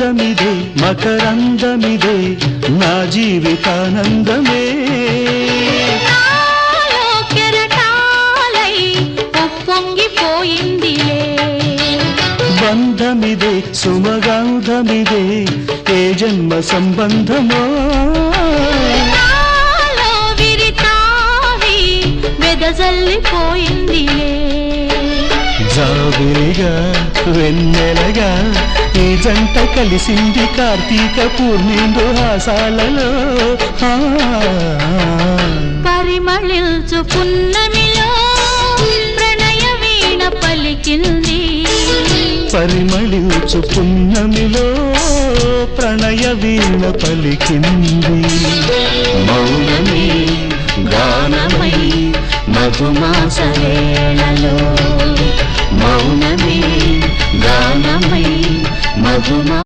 అందమిదే మకరందమిదే నా జీవితానందమే నాలో కెరటాలై ఉప్పొంగిపోయిందిలే బంధమిదే సుమగంధమిదే ఏ జన్మ సంబంధమో నాలో విరితావి వెదజల్లిపోయిందిలే జాబిలిగా వెన్నెలగా ఈ జంట కలిసింది కార్తీక పూర్ణిందు హాసాలలో పరిమళించు పున్నమిలో ప్రణయ వీణ పలికింది పరిమళించు పున్నమిలో ప్రణయ వీణ పలికింది మౌనమే గానమై మధుమాస వేళలో మౌనమే గానమై మధుమా